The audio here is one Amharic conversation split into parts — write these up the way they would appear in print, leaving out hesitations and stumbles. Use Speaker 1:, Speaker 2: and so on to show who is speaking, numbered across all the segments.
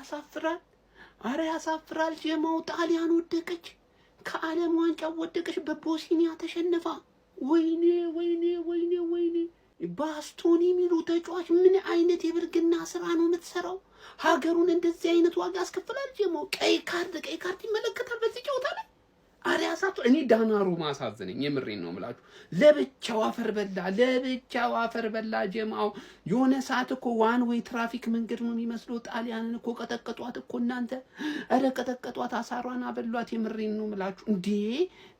Speaker 1: ያሳፍራል። አረ ያሳፍራል። ጀማው ጣሊያን ወደቀች፣ ከዓለም ዋንጫ ወደቀች፣ በቦስኒያ ተሸነፋ። ወይኔ ወይኔ ወይኔ ወይኔ! ባስቶኒ የሚሉ ተጫዋች ምን አይነት የብርግና ስራ ነው የምትሰራው? ሀገሩን እንደዚህ አይነት ዋጋ ያስከፍላል። ጀማው ቀይ ካርድ ይመለከታል በዚህ ጨዋታ ላይ። አረ ያሳፍራል። እኔ ዳናሩማ አሳዘነኝ። የምሬን ነው የምላችሁ። ለብቻው አፈር በላ ጀማው። የሆነ ሰዓት እኮ ዋን ዌይ ትራፊክ መንገድ ነው የሚመስለው። ጣሊያንን እኮ ቀጠቀጧት እኮ እናንተ። አረ ቀጠቀጧት፣ አሳሯን አበሏት። የምሬን ነው የምላችሁ። እንዴ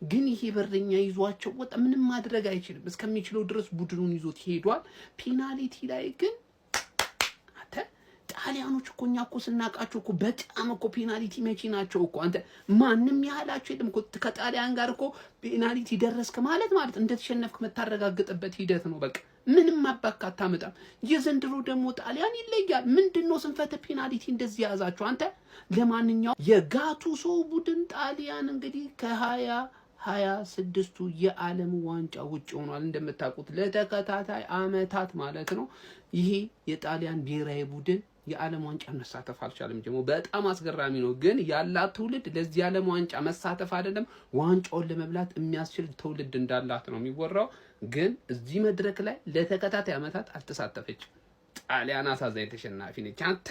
Speaker 1: ግን ይሄ በረኛ ይዟቸው ወጣ። ምንም ማድረግ አይችልም። እስከሚችለው ድረስ ቡድኑን ይዞት ሄዷል። ፔናልቲ ላይ ግን ጣሊያኖች እኮ እኛ እኮ ስናቃቸው እኮ በጣም እኮ ፔናልቲ መቺ ናቸው እኮ። አንተ ማንም ያህላቸው የለም እኮ። ከጣሊያን ጋር እኮ ፔናልቲ ደረስክ ማለት እንደተሸነፍክ መታረጋግጥበት ሂደት ነው። በቃ ምንም ማባካ አታመጣም። የዘንድሮ ደግሞ ጣሊያን ይለያል። ምንድነው ስንፈተ ፔናልቲ እንደዚህ ያዛቸው አንተ። ለማንኛውም የጋቱሶ ቡድን ጣሊያን እንግዲህ ከ2026ቱ የዓለም ዋንጫ ውጭ ሆኗል። እንደምታውቁት ለተከታታይ አመታት ማለት ነው። ይሄ የጣሊያን ብሔራዊ ቡድን የዓለም ዋንጫ መሳተፍ አልቻለም። ደግሞ በጣም አስገራሚ ነው። ግን ያላት ትውልድ ለዚህ የዓለም ዋንጫ መሳተፍ አይደለም ዋንጫውን ለመብላት የሚያስችል ትውልድ እንዳላት ነው የሚወራው። ግን እዚህ መድረክ ላይ ለተከታታይ አመታት አልተሳተፈችም። ጣሊያን አሳዛኝ ተሸናፊ ነች አንተ።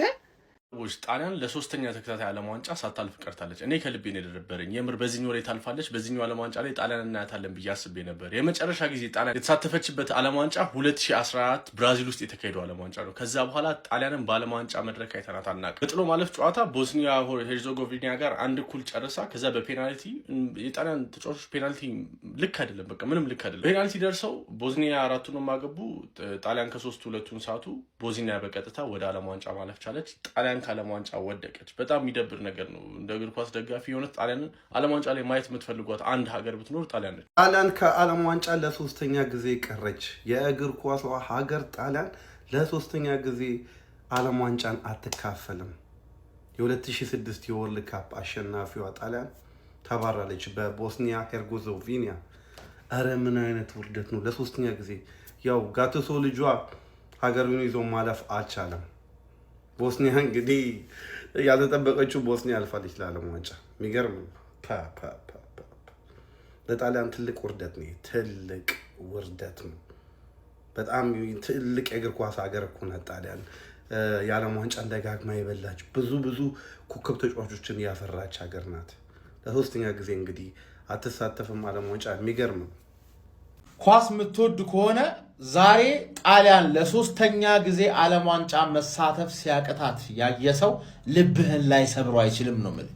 Speaker 2: ጣሊያን ለሶስተኛ ተከታታይ ዓለም ዋንጫ ሳታልፍ ቀርታለች። እኔ ከልቤ ነው የደረበረኝ። የምር በዚህኛው ላይ ታልፋለች። በዚህኛው ዓለም ዋንጫ ላይ ጣሊያን እናያታለን ብዬ አስቤ ነበር። የመጨረሻ ጊዜ ጣሊያን የተሳተፈችበት ዓለም ዋንጫ 2014 ብራዚል ውስጥ የተካሄደው ዓለም ዋንጫ ነው። ከዛ በኋላ ጣሊያንን በዓለም ዋንጫ መድረክ አይተናት አናውቅም። በጥሎ ማለፍ ጨዋታ ቦስኒያ ሄርዞጎቪና ጋር 1-1 ጨርሳ ከዛ በፔናልቲ የጣሊያን ተጫዋቾች ፔናልቲ ልክ አይደለም፣ በቃ ምንም ልክ አይደለም። ፔናልቲ ደርሰው ቦስኒያ 4ቱን ማገቡ፣ ጣሊያን ከ3 2ቱን ሳቱ። ቦስኒያ በቀጥታ ወደ ዓለም ዋንጫ ማለፍ ቻለች። ጣሊያን ከዓለም ዋንጫ ወደቀች። በጣም የሚደብር ነገር ነው። እንደ እግር ኳስ ደጋፊ የሆነ ጣሊያንን ዓለም ዋንጫ ላይ ማየት የምትፈልጓት አንድ ሀገር ብትኖር ጣሊያን ነች።
Speaker 3: ጣሊያን ከዓለም ዋንጫ ለሶስተኛ ጊዜ ቀረች። የእግር ኳስ ሀገር ጣሊያን ለሶስተኛ ጊዜ ዓለም ዋንጫን አትካፈልም። የ2006 የወርልድ ካፕ አሸናፊዋ ጣሊያን ተባራለች በቦስኒያ ሄርዞጎቪና። አረ ምን አይነት ውርደት ነው! ለሶስተኛ ጊዜ ያው ጋቱሶ ልጇ ሀገሩን ይዞ ማለፍ አልቻለም። ቦስኒያ እንግዲህ ያልተጠበቀችው ቦስኒያ አልፋለች ለዓለም ዋንጫ። የሚገርም ለጣሊያን ትልቅ ውርደት ነው። ትልቅ ውርደት ነው። በጣም ትልቅ የእግር ኳስ ሀገር እኮ ናት ጣሊያን። የዓለም ዋንጫ ደጋግማ የበላች ብዙ ኮከብ ተጫዋቾችን ያፈራች ሀገር ናት። ለሶስተኛ ጊዜ እንግዲህ አትሳተፍም ዓለም ዋንጫ። የሚገርም ነው።
Speaker 4: ኳስ የምትወድ ከሆነ ዛሬ ጣሊያን ለሶስተኛ ጊዜ ዓለም ዋንጫ መሳተፍ ሲያቅታት ያየሰው ልብህን ላይ ሰብሮ አይችልም ነው ማለት።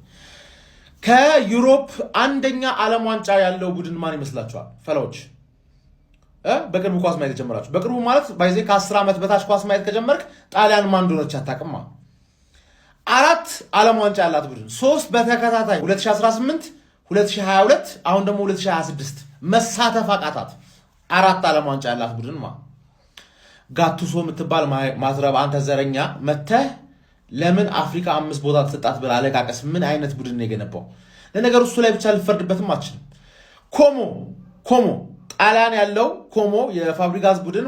Speaker 4: ከዩሮፕ አንደኛ ዓለም ዋንጫ ያለው ቡድን ማን ይመስላችኋል ፈላዎች? በቅርቡ ኳስ ማየት ጀመራችሁ። በቅርቡ ማለት ባይዜ ከ10 ዓመት በታች ኳስ ማየት ከጀመርክ ጣሊያን ማን እንደሆነች አታውቅም። 4 ዓለም ዋንጫ ያላት ቡድን 3 በተከታታይ 2018፣ 2022 አሁን ደግሞ 2026 መሳተፍ አቃታት። 4 ዓለም ዋንጫ ያላት ቡድን ጋቱሶ የምትባል ማዝረብ አንተ ዘረኛ መተህ ለምን አፍሪካ 5 ቦታ ተሰጣት ብላ አለቃቀስ። ምን አይነት ቡድን ነው የገነባው? ለነገሩ እሱ ላይ ብቻ ልፈርድበትም አችልም። ኮሞ ጣሊያን ያለው ኮሞ የፋብሪጋዝ ቡድን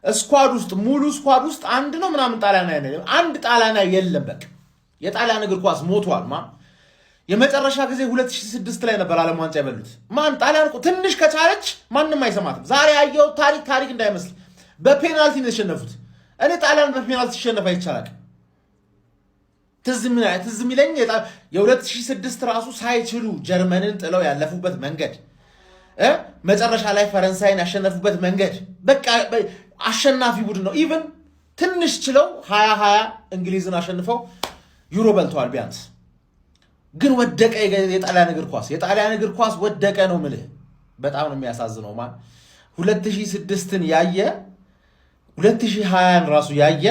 Speaker 4: ስኳድ ውስጥ ሙሉ ስኳድ ውስጥ አንድ ነው ምናምን ጣሊያን አይደለም። አንድ ጣሊያን የለም። በቃ የጣሊያን እግር ኳስ ሞቷል። የመጨረሻ ጊዜ 2006 ላይ ነበር ዓለም ዋንጫ የበሉት። ጣሊያን ትንሽ ከቻለች ማንም አይሰማትም። ዛሬ ያየው ታሪክ እንዳይመስል በፔናልቲ ነው የተሸነፉት። እኔ ጣሊያን በፔናልቲ ሲሸነፍ አይቻላል። ትዝ የሚለኝ የ2006 ራሱ ሳይችሉ ጀርመንን ጥለው ያለፉበት መንገድ፣ መጨረሻ ላይ ፈረንሳይን ያሸነፉበት መንገድ፣ በቃ አሸናፊ ቡድን ነው። ኢቭን ትንሽ ችለው 2020 እንግሊዝን አሸንፈው ዩሮ በልተዋል ቢያንስ። ግን ወደቀ የጣሊያን እግር ኳስ ወደቀ ነው ምልህ። በጣም ነው የሚያሳዝነው። 2006ን ያየ 2020ን ራሱ ያየ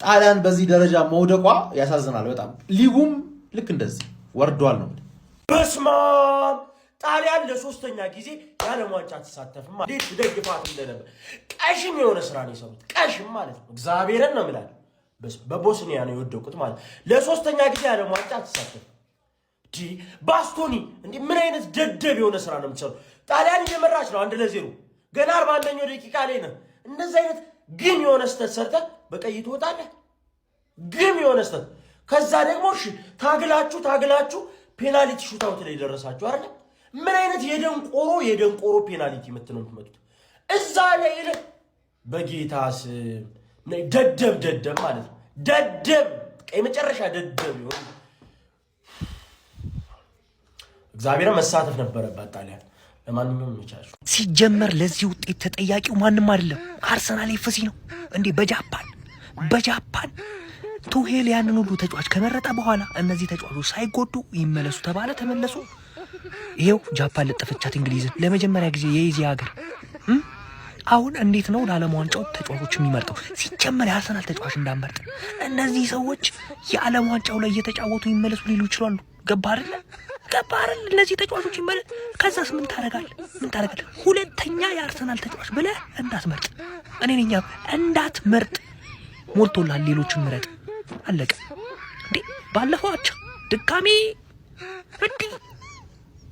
Speaker 4: ጣሊያን በዚህ ደረጃ መውደቋ ያሳዝናል በጣም። ሊጉም ልክ እንደዚህ ወርዷል ነው።
Speaker 5: በስማ ጣሊያን ለሶስተኛ ጊዜ የዓለም ዋንጫ ተሳተፈ ማለት ደግፋት እንደነበር ቀሽም የሆነ ስራ ነው የሰሩት። ቀሽም ማለት ነው እግዚአብሔርን ነው ማለት በቦስኒያ ነው የወደቁት ማለት ለሶስተኛ ጊዜ የዓለም ዋንጫ ተሳተፈ። ባስቶኒ እንዴ ምን አይነት ደደብ የሆነ ስራ ነው የምትሰሩ? ጣሊያን እየመራች ነው 1-0 ገና 41ኛው ደቂቃ ላይ ነው። እንደዚህ አይነት ግን የሆነ ስተት ሰርተ በቀይ ትወጣለህ። ግን የሆነ ስተት ከዛ ደግሞ እሺ ታግላችሁ ፔናልቲ ሹታውት ላይ ደረሳችሁ አይደል? ምን አይነት የደንቆሮ ፔናልቲ ምትነው የምትመጡት? እዛ ላይ በጌታ ስም ደደብ ማለት ነው። ደደብ የመጨረሻ ደደብ ይሆን። እግዚአብሔር መሳተፍ ነበረበት ጣሊያን። ለማንኛውም እንቻችሁ
Speaker 6: ሲጀመር ለዚህ ውጤት ተጠያቂው ማንም አይደለም፣ አርሰናል ኤፍሲ ነው እንዴ። በጃፓን ቱሄል ያንን ሁሉ ተጫዋች ከመረጠ በኋላ እነዚህ ተጫዋቾች ሳይጎዱ ይመለሱ ተባለ፣ ተመለሱ። ይሄው ጃፓን ለጠፈቻት እንግሊዝን ለመጀመሪያ ጊዜ የኤዚያ ሀገር። አሁን እንዴት ነው ለዓለም ዋንጫው ተጫዋቾች የሚመርጠው? ሲጀመር የአርሰናል ተጫዋች እንዳመርጥ እነዚህ ሰዎች የዓለም ዋንጫው ላይ እየተጫወቱ ይመለሱ ሊሉ ይችላሉ። ገባ አይደል? እነዚህ ተጫዋቾች ይመለስ። ከዛስ ምን ታደርጋለህ? ሁለተኛ የአርሰናል ተጫዋች ብለህ እንዳትመርጥ። እኔ ነኝ እንዳትመርጥ። ሞልቶላል። ሌሎችን ምረጥ። አለቀ እንዴ። ባለፈው አቻ ድጋሚ እንዴ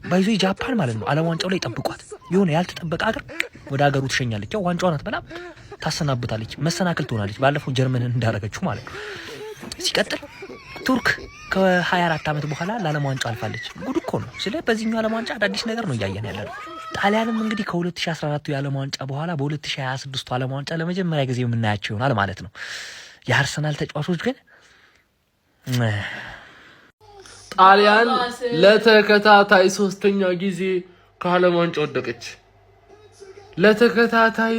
Speaker 6: ባይዞ ጃፓን ማለት ነው ዓለም ዋንጫው ላይ ጠብቋት። የሆነ ያልተጠበቀ ሀገር ወደ ሀገሩ ትሸኛለች። ያው ዋንጫውን አትበላም፣ ታሰናብታለች፣ መሰናክል ትሆናለች። ባለፈው ጀርመንን እንዳረገችው ማለት ነው። ሲቀጥል ቱርክ ከ24 ዓመት በኋላ ለዓለም ዋንጫ አልፋለች። ጉድ እኮ ነው። ስለ በዚህኛው ዓለም ዋንጫ አዳዲስ ነገር ነው እያየን ያለነው። ጣሊያንም እንግዲህ ከ2014 የዓለም ዋንጫ በኋላ በ2026 ዓለም ዋንጫ ለመጀመሪያ ጊዜ የምናያቸው ይሆናል ማለት ነው። የአርሰናል ተጫዋቾች ግን
Speaker 2: ጣሊያን ለተከታታይ 3ኛ ጊዜ ከዓለም ዋንጫ ወደቀች።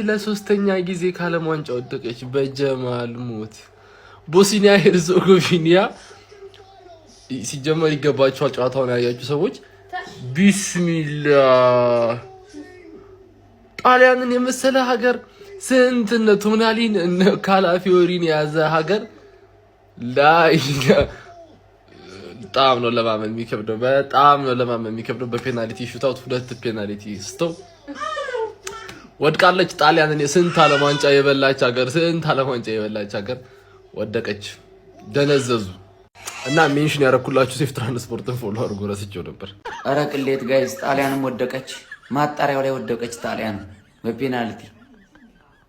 Speaker 2: ለሶስተኛ ጊዜ ከዓለም ዋንጫ ወደቀች በጀማል ሞት። ቦስኒያ ሄርዞጎቪና ሲጀመር ይገባቸዋል። ጨዋታውን ያያችሁ ሰዎች ቢስሚላ ጣሊያንን የመሰለ ሀገር ስንት እነ ቶናሊን እነ ካላፊዮሪን የያዘ ሀገር ላይ በጣም ነው ለማመን የሚከብደው። በፔናልቲ ሹታውት 2 ፔናልቲ ስተው ወድቃለች። ጣሊያንን ስንት ዓለም ዋንጫ የበላች ሀገር ወደቀች። ደነዘዙ እና ሜንሽን ያረኩላችሁ ሴፍ ትራንስፖርትን ፎሎ አድርጎ ረስቼው ነበር።
Speaker 7: ኧረ ቅሌት ጋይስ፣ ጣሊያንም ወደቀች። ማጣሪያው ላይ ወደቀች ጣሊያን በፔናልቲ።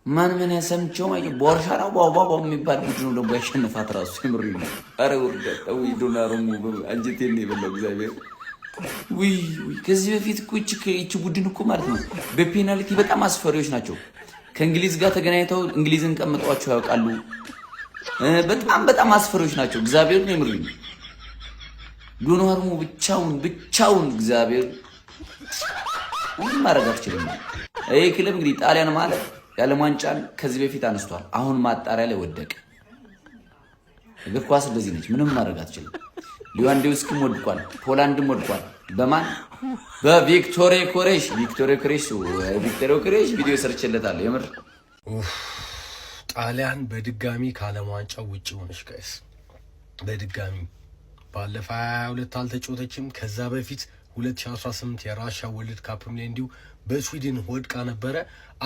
Speaker 7: ምን ያሰምቸው ማለት ቦርሻ ነው ባባው የሚባል ቡድን ነው ደግሞ ያሸነፋት ራሱ ሲምሪ ነው። ኧረ ወርደት ወይ ዶላሩም አንጀቴን ነው የበላው እግዚአብሔር። ወይ ከዚህ በፊት እኮ እቺ ቡድን እኮ ማለት ነው በፔናልቲ በጣም አስፈሪዎች ናቸው። ከእንግሊዝ ጋር ተገናኝተው እንግሊዝን ቀምጧቸው ያውቃሉ። በጣም አስፈሪዎች ናቸው። እግዚአብሔር ነው የምርልኝ። ዶናሩሙ ብቻውን እግዚአብሔር ምንም ማድረግ አልችልም። ይሄ ክለብ እንግዲህ ጣሊያን ማለት የዓለም ዋንጫን ከዚህ በፊት አነስቷል። አሁን ማጣሪያ ላይ ወደቀ። እግር ኳስ እንደዚህ ነች። ምንም ማድረግ አትችልም። ሊዋንዶውስኪም ወድቋል፣ ፖላንድም ወድቋል። በማን በቪክቶሪ ኮሬሽ ቪዲዮ ሰርችለታል። የምር
Speaker 2: ጣሊያን በድጋሚ ከዓለም ዋንጫው ውጪ ሆነች ጋይስ። በድጋሚ ባለፈው 22 አልተጫወተችም። ከዛ በፊት 2018 የራሻ ወርልድ ካፕም ላይ እንዲሁ በስዊድን ወድቃ ነበረ።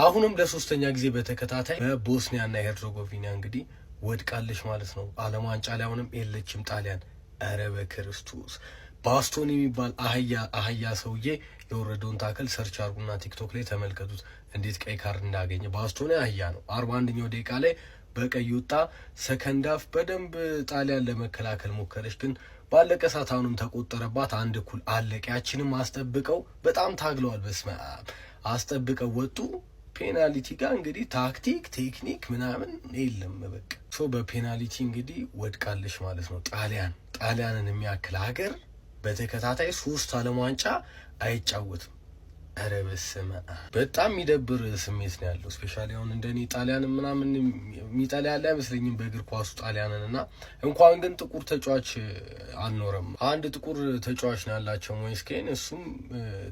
Speaker 2: አሁንም ለሶስተኛ ጊዜ በተከታታይ በቦስኒያና ሄርዞጎቪና እንግዲህ ወድቃለች ማለት ነው። ዓለም ዋንጫ ላይ አሁንም የለችም ጣሊያን። ኧረ በክርስቶስ ባስቶኒ የሚባል አህያ ሰውዬ የወረደውን ታክል ሰርች አርጉና ቲክቶክ ላይ ተመልከቱት፣ እንዴት ቀይ ካርድ እንዳገኘ። ባስቶኒ አህያ ነው። 41ኛው ደቂቃ ላይ በቀይ ወጣ። ሰከንድ ሃፍ በደንብ ጣሊያን ለመከላከል ሞከረች፣ ግን ባለቀ ሰዓት አሁንም ተቆጠረባት። 1-1 አለቀ። ያችንም አስጠብቀው በጣም ታግለዋል። በስመ አብ አስጠብቀው ወጡ። ፔናልቲ ጋር እንግዲህ ታክቲክ ቴክኒክ ምናምን የለም። በቃ በፔናልቲ እንግዲህ ወድቃለች ማለት ነው። ጣሊያንን የሚያክል ሀገር በተከታታይ 3 ዓለም ዋንጫ አይጫወትም። ኧረ በስመ አብ በጣም የሚደብር ስሜት ነው ያለው። ስፔሻሊ አሁን እንደኔ ጣሊያን ምናምን የሚጠላ ያለ አይመስለኝም በእግር ኳሱ ጣሊያንን እና እንኳን ግን ጥቁር ተጫዋች አልኖረም። አንድ ጥቁር ተጫዋች ነው ያላቸው ሞይስኬን፣ እሱም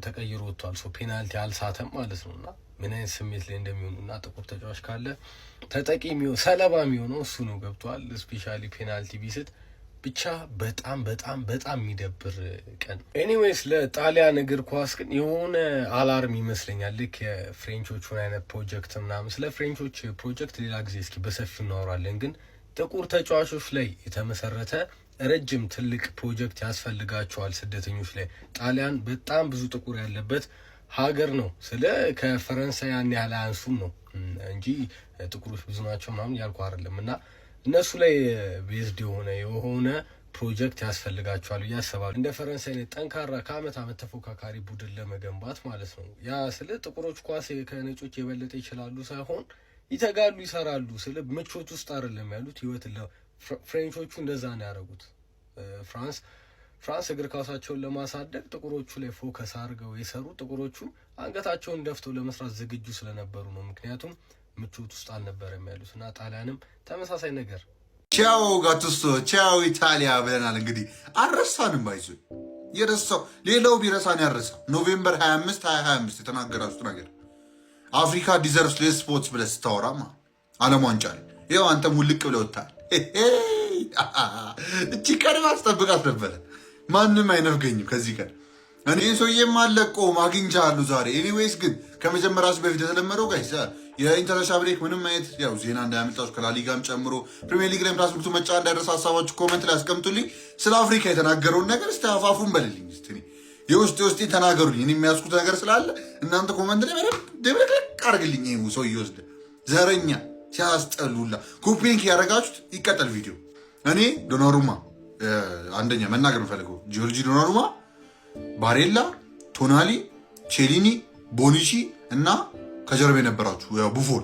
Speaker 2: ተቀይሮ ወጥቷል። ፔናልቲ አልሳተም ማለት ነውና ምን አይነት ስሜት ላይ እንደሚሆኑና ጥቁር ተጫዋች ካለ ተጠቂ ሰለባ የሚሆነው እሱ ነው። ገብቷል። ስፔሻሊ ፔናልቲ ቢስት ብቻ በጣም የሚደብር ቀን። ኤኒዌይስ ለጣሊያን እግር ኳስ ግን የሆነ አላርም ይመስለኛል። ልክ የፍሬንቾቹን አይነት ፕሮጀክት ምናምን። ስለ ፍሬንቾች ፕሮጀክት ሌላ ጊዜ እስኪ በሰፊው እናወራለን። ግን ጥቁር ተጫዋቾች ላይ የተመሰረተ ረጅም ትልቅ ፕሮጀክት ያስፈልጋቸዋል ስደተኞች ላይ። ጣሊያን በጣም ብዙ ጥቁር ያለበት ሀገር ነው። ስለ ከፈረንሳይ ያን ያህል አያንሱም ነው እንጂ ጥቁሮች ብዙ ናቸው ምናምን ያልኩ አይደለም። እና እነሱ ላይ ቤዝድ የሆነ
Speaker 8: ፕሮጀክት ያስፈልጋቸዋል ያስባሉ። እንደ ፈረንሳይ አይነት ጠንካራ ከአመት አመት ተፎካካሪ ቡድን ለመገንባት ማለት ነው። ያ ስለ ጥቁሮች ኳስ ከነጮች የበለጠ ይችላሉ ሳይሆን ይተጋሉ፣ ይሰራሉ። ስለ ምቾት ውስጥ አይደለም ያሉት ህይወት ፍሬንቾቹ እንደዛ ነው ያደረጉት። ፍራንስ እግር ኳሳቸውን ለማሳደግ ጥቁሮቹ ላይ ፎከስ አድርገው የሰሩ ጥቁሮቹ አንገታቸውን ደፍተው ለመስራት ዝግጁ ስለነበሩ ነው። ምክንያቱም ምቾት ውስጥ አልነበረም ያሉት እና ጣሊያንም ተመሳሳይ ነገር
Speaker 9: ቻው ጋቱሶ ቻው ኢታሊያ ብለናል። እንግዲህ አልረሳንም። ባይዙ የረሳው ሌላው ቢረሳን ያረሳ ኖቬምበር 25 2025 የተናገራችሁት ነገር አፍሪካ ዲዘርቭስ ሌስ ስፖርትስ ብለህ ስታወራማ ዓለም ዋንጫ ላይ ይኸው አንተም ውልቅ ብለህ ወጥተሃል። እቺ ቀን ማስጠብቃት ነበረ። ማንም አይነፍገኝም ከዚህ ቀን። እኔ ሰውዬም አለቀውም አግኝቻለሁ ዛሬ። ኤኒዌይስ ግን ከመጀመራችሁ በፊት የተለመደው ጋይስ የኢንተርናሽናል ብሬክ ምንም አይነት ያው ዜና እንዳያመጣችሁ ከላሊጋም ጨምሮ ፕሪሚየር ሊግ ላይ ትራንስፖርቱ መጫ እንዳይደርስ ሀሳባችሁ ኮመንት ላይ አስቀምጡልኝ። ስለ አፍሪካ የተናገረውን ነገር እስቲ አፋፉን በልልኝ። እስቲ የውስጤ ተናገሩልኝ። እኔ የሚያስኩት ነገር ስላለ እናንተ ኮመንት ላይ በደንብ ደብረቅረቅ አድርግልኝ። ይሄ ሰው ይወስድ ዘረኛ ሲያስጠሉላ ኮፒንግ ያደረጋችሁት ይቀጠል ቪዲዮ። እኔ ዶናሩማ አንደኛ መናገር የምፈልገው ጂዮርጂ ዶናሩማ፣ ባሬላ፣ ቶናሊ፣ ቼሊኒ፣ ቦኒቺ እና ከጀርባ የነበራችሁ ያው ቡፎን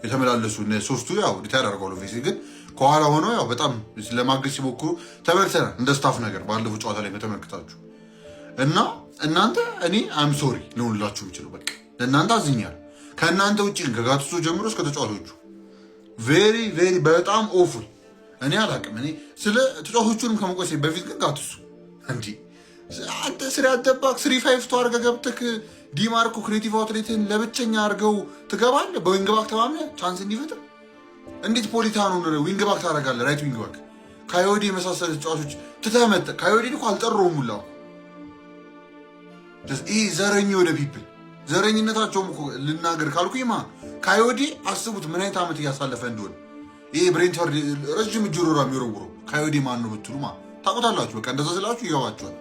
Speaker 9: የተመላለሱ ሶስቱ ያው ሪታየር አድርገዋል። ኦፊስ ግን ከኋላ ሆነው ያው በጣም ለማገዝ ሲሞክሩ ተመልክተናል። እንደ ስታፍ ነገር ባለፈው ጨዋታ ላይ ከተመለከታችሁ እና እናንተ እኔ አም ሶሪ ልሆንላችሁ የምችለው በቃ ለእናንተ አዝኛለሁ። ከእናንተ ውጭ ከጋቱሶ ጀምሮ እስከ ተጫዋቾቹ ቬሪ ቬሪ በጣም ኦፉል። እኔ አላቅም። እኔ ስለ ተጫዋቾቹንም ከመቆሴ በፊት ግን ጋቱሶ እንዲህ አንተ ስሪ አደባክ 3-5 አድርገህ ገብተህ ዲማርኮ ክሬቲቭ አውትሌትን ለብቸኛ አድርገው ትገባለህ። በዊንግ ባክ ተማምነህ ቻንስ እንዲፈጥር እንዴት ፖሊታኑን ዊንግ ባክ ታደርጋለህ? ራይት ዊንግ ባክ ካዮዲ የመሳሰለ ተጫዋቾች ትተመጠ ካዮዲ እኮ አልጠራውም ሁላ። ይህ ዘረኝ ወደ ፒፕል ዘረኝነታቸውም እኮ ልናገር ካልኩኝ ካዮዲ አስቡት ምን አይነት ዓመት እያሳለፈ እንደሆነ። ይህ ብሬንትፈርድ ረዥም እጅሮራ የሚወረውረው ካዮዲ ማን ነው ብትሉ ታውቁታላችሁ። በቃ እንደዛ ስላችሁ ይገባችኋል።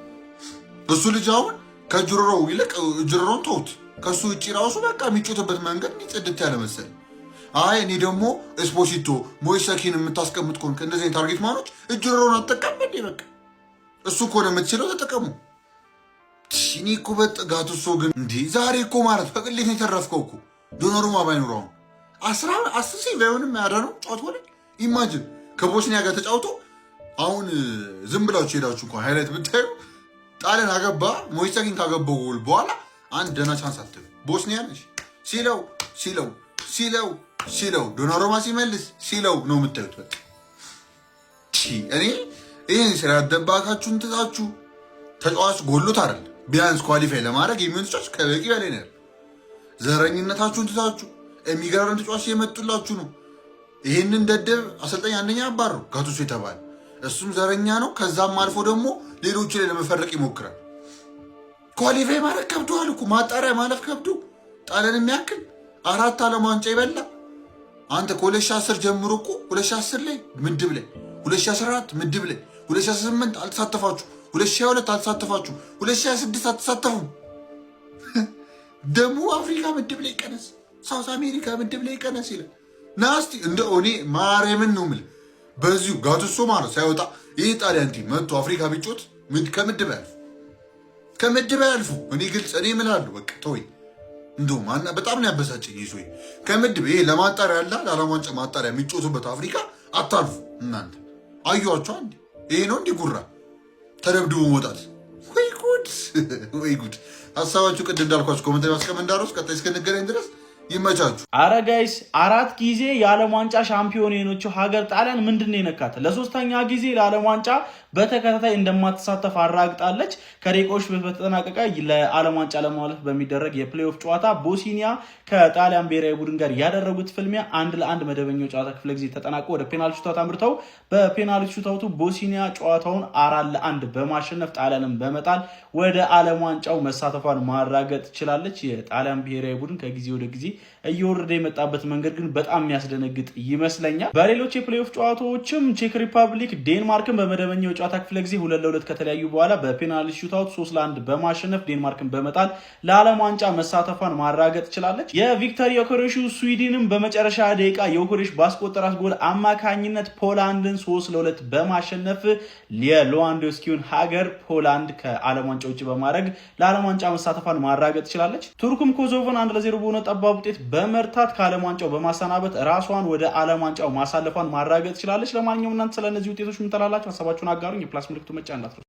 Speaker 9: እሱ ልጅ አሁን ከጅሮሮው ይልቅ ጅሮሮን ተውት። ከሱ ውጭ ራሱ በቃ የሚጮትበት መንገድ ጽድት ያለ መሰል። አይ እኔ ደግሞ ኤስፖሲቶ ሞይሰኪን የምታስቀምጥ ከሆንክ እንደዚህ አይነት ታርጌት ማኖች ጅሮሮን አትጠቀም። በቃ እሱ ከሆነ የምትችለው ተጠቀሙ። እኔ እኮ ጋቱሶ ግን እንዲህ ዛሬ እኮ ማለት በቅሌት ነው የተረፍከው እኮ። ዶናሩማ ባይኖረው አሁን 10 ሴቭ አይሆንም ያዳነው ጨዋታ ሆነ። ኢማጅን ከቦስኒያ ጋር ተጫውቶ አሁን ዝም ብላችሁ ሄዳችሁ እንኳን ሃይላይት ብታዩ ጣሊያን አገባ ሞይሰኪን ካገባው ጎል በኋላ አንድ ደህና ቻንስ አትሉ። ቦስኒያ ነች ሲለው ዶናሩማ ሲመልስ ሲለው ነው የምታዩት። በቃ እኔ ይህን ስራ ያደባካችሁን ትታችሁ ተጫዋች ጎሎት አይደለም ቢያንስ ኳሊፋይ ለማድረግ የሚሆን ተጫዋች ከበቂ በላይ ነው። ዘረኝነታችሁን ትታችሁ የሚገራረም ተጫዋች የመጡላችሁ ነው። ይህንን ደደብ አሰልጣኝ አንደኛ አባረው ጋቱሶ የተባለ እሱም ዘረኛ ነው። ከዛም አልፎ ደግሞ ሌሎች ላይ ለመፈረቅ ይሞክራል። ኳሊፋይ ማድረግ ከብዶሃል እኮ ማጣሪያ ማለፍ ከብዶ ጣሊያን የሚያክል 4 ዓለም ዋንጫ ይበላ አንተ ከ2010 ጀምሮ እኮ 2010 ላይ ምድብ ላይ 2014 ምድብ ላይ 2018 አልተሳተፋችሁ 2022 አልተሳተፋችሁ 2026 አልተሳተፉም። ደግሞ አፍሪካ ምድብ ላይ ቀነስ ሳውት አሜሪካ ምድብ ላይ ቀነስ ይላል። ናስቲ እንደ እኔ ማርያምን ነው የምልህ በዚሁ ጋቱሶ ማለት ሳይወጣ ይህ ጣሊያን ቲም መጥቶ አፍሪካ ቢጮት ከምድብ ያልፉ። እኔ ግልጽ እኔ እምላለሁ በቃ ተወኝ። እንደውም በጣም ነው ያበሳጨኝ። ይዞ ከምድብ ይሄ ለማጣሪያ ያለ ለዓለም ዋንጫ ማጣሪያ የሚጮቱበት አፍሪካ አታልፉ እናንተ። አዩዋቸው አንዴ ይሄ ነው እንዲህ ጉራ ተደብድቦ መውጣት። ወይ ጉድ! ሀሳባችሁ ቅድም እንዳልኳችሁ ኮመንት ማስቀመጥ እንዳረሱ። ቀጣይ እስክንገናኝ ድረስ ይመቻችሁ።
Speaker 4: አረ ጋይስ 4 ጊዜ የዓለም ዋንጫ ሻምፒዮን የሆነችው ሀገር ጣሊያን ምንድነው የነካት? ለሶስተኛ ጊዜ ለዓለም ዋንጫ በተከታታይ እንደማትሳተፍ አራግጣለች። ከደቂቃዎች በተጠናቀቀ ለዓለም ዋንጫ ለማለፍ በሚደረግ የፕሌይኦፍ ጨዋታ ቦስኒያ ከጣሊያን ብሔራዊ ቡድን ጋር ያደረጉት ፍልሚያ 1-1 መደበኛው ጨዋታ ክፍለ ጊዜ ተጠናቆ ወደ ፔናልቲ ሹታውት አምርተው በፔናልቲ ሹታውቱ ቦስኒያ ጨዋታውን 4-1 በማሸነፍ ጣሊያንን በመጣል ወደ ዓለም ዋንጫው መሳተፏን ማራገጥ ችላለች። የጣሊያን ብሔራዊ ቡድን ከጊዜ ወደ ጊዜ
Speaker 10: እየወረደ የመጣበት መንገድ ግን በጣም የሚያስደነግጥ ይመስለኛል። በሌሎች የፕሌይኦፍ ጨዋታዎችም ቼክ ሪፐብሊክ ዴንማርክን በመደበኛው የጨዋታ ክፍለ ጊዜ 2-2 ከተለያዩ በኋላ በፔናልቲ ሹታውት 3-1 በማሸነፍ ዴንማርክን በመጣል ለዓለም ዋንጫ መሳተፏን ማረጋገጥ ችላለች። የቪክተር ዮኬሬሹ ስዊድንም በመጨረሻ ደቂቃ ዮኬሬሽ ባስቆጠራት ጎል አማካኝነት ፖላንድን 3-2 በማሸነፍ የሌዋንዶስኪውን ሀገር ፖላንድ ከዓለም ዋንጫ ውጭ በማድረግ ለዓለም ዋንጫ መሳተፏን ማረጋገጥ ችላለች። ቱርክም ኮሶቮን 1-0 በሆነ ጠባብ ውጤት በመርታት ከዓለም ዋንጫው በማሰናበት ራሷን ወደ ዓለም ዋንጫው ማሳለፏን ማረጋገጥ ችላለች። ለማንኛውም እናንተ ስለነዚህ ውጤቶች ምን ትላላችሁ? ሀሳባችሁን አጋሩኝ። የፕላስ ምልክቱ መጫን እንዳትረሱ።